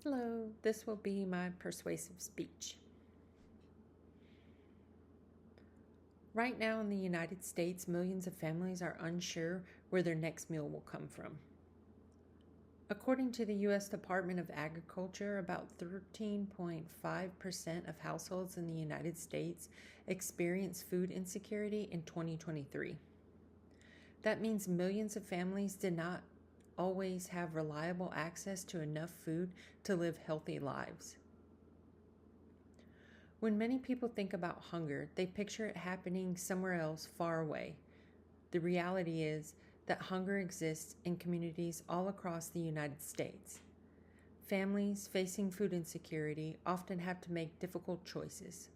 Hello, this will be my persuasive speech. Right now in the United States, millions of families are unsure where their next meal will come from. According to the U.S. Department of Agriculture, about 13.5% of households in the United States experience food insecurity in 2023. That means millions of families did not always have reliable access to enough food to live healthy lives. When many people think about hunger, they picture it happening somewhere else far away. The reality is that hunger exists in communities all across the United States. Families facing food insecurity often have to make difficult choices.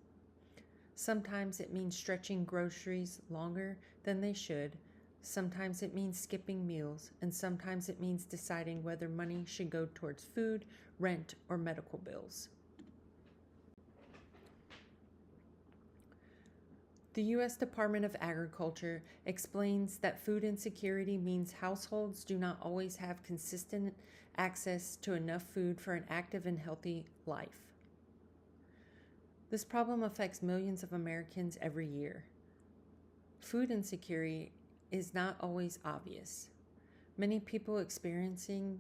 Sometimes it means stretching groceries longer than they should. Sometimes it means skipping meals, and sometimes it means deciding whether money should go towards food, rent, or medical bills. The U.S. Department of Agriculture explains that food insecurity means households do not always have consistent access to enough food for an active and healthy life. This problem affects millions of Americans every year. Food insecurity is not always obvious. Many people experiencing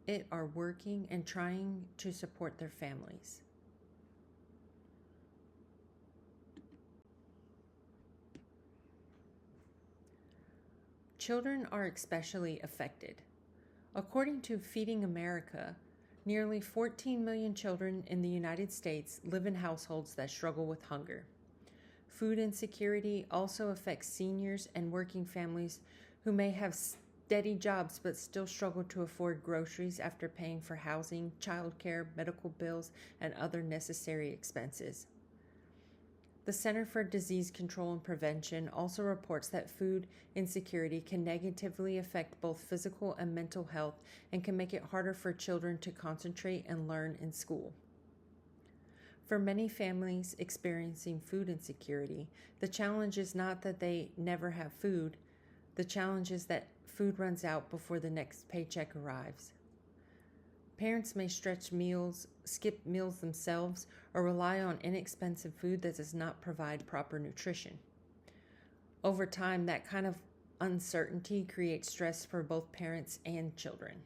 it are working and trying to support their families. Children are especially affected. According to Feeding America, nearly 14 million children in the United States live in households that struggle with hunger. Food insecurity also affects seniors and working families who may have steady jobs but still struggle to afford groceries after paying for housing, childcare, medical bills, and other necessary expenses. The Center for Disease Control and Prevention also reports that food insecurity can negatively affect both physical and mental health and can make it harder for children to concentrate and learn in school. For many families experiencing food insecurity, the challenge is not that they never have food. The challenge is that food runs out before the next paycheck arrives. Parents may stretch meals, skip meals themselves, or rely on inexpensive food that does not provide proper nutrition. Over time, that kind of uncertainty creates stress for both parents and children.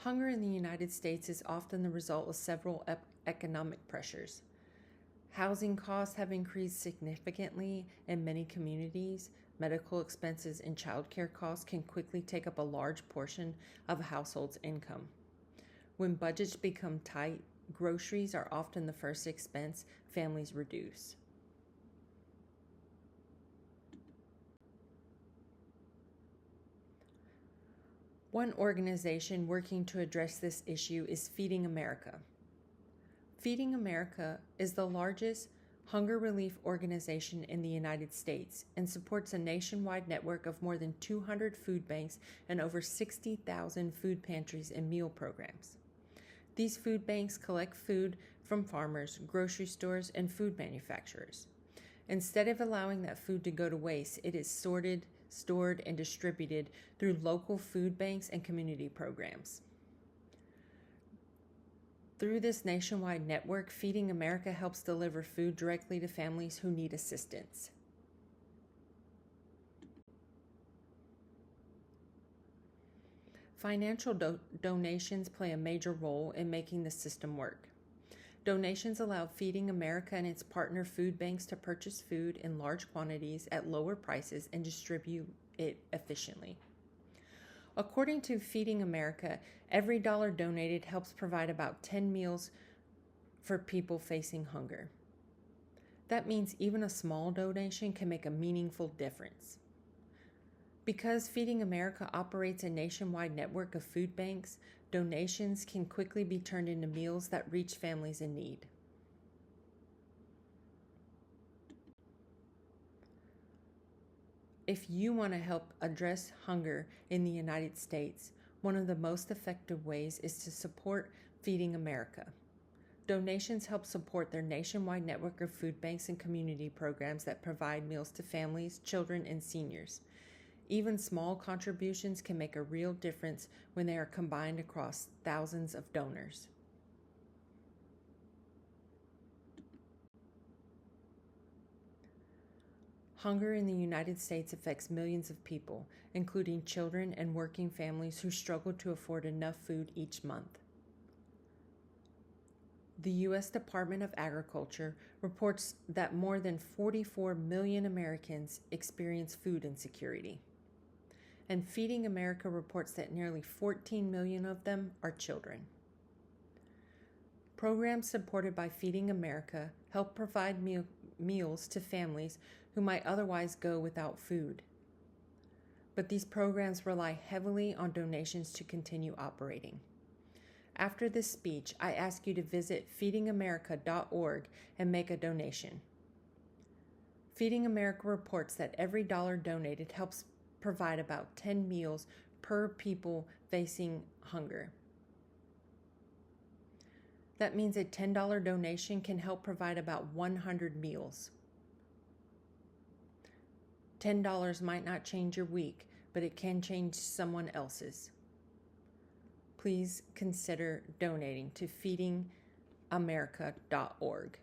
Hunger in the United States is often the result of several economic pressures. Housing costs have increased significantly in many communities. Medical expenses and childcare costs can quickly take up a large portion of a household's income. When budgets become tight, groceries are often the first expense families reduce. One organization working to address this issue is Feeding America. Feeding America is the largest hunger relief organization in the United States and supports a nationwide network of more than 200 food banks and over 60,000 food pantries and meal programs. These food banks collect food from farmers, grocery stores, and food manufacturers. Instead of allowing that food to go to waste, it is sorted, stored, and distributed through local food banks and community programs. Through this nationwide network, Feeding America helps deliver food directly to families who need assistance. Financial donations play a major role in making the system work. Donations allow Feeding America and its partner food banks to purchase food in large quantities at lower prices and distribute it efficiently. According to Feeding America, every dollar donated helps provide about 10 meals for people facing hunger. That means even a small donation can make a meaningful difference. Because Feeding America operates a nationwide network of food banks, donations can quickly be turned into meals that reach families in need. If you want to help address hunger in the United States, one of the most effective ways is to support Feeding America. Donations help support their nationwide network of food banks and community programs that provide meals to families, children, and seniors. Even small contributions can make a real difference when they are combined across thousands of donors. Hunger in the United States affects millions of people, including children and working families who struggle to afford enough food each month. The U.S. Department of Agriculture reports that more than 44 million Americans experience food insecurity. And Feeding America reports that nearly 14 million of them are children. Programs supported by Feeding America help provide meals to families who might otherwise go without food. But these programs rely heavily on donations to continue operating. After this speech, I ask you to visit feedingamerica.org and make a donation. Feeding America reports that every dollar donated helps provide about 10 meals per people facing hunger. That means a $10 donation can help provide about 100 meals. $10 might not change your week, but it can change someone else's. Please consider donating to feedingamerica.org.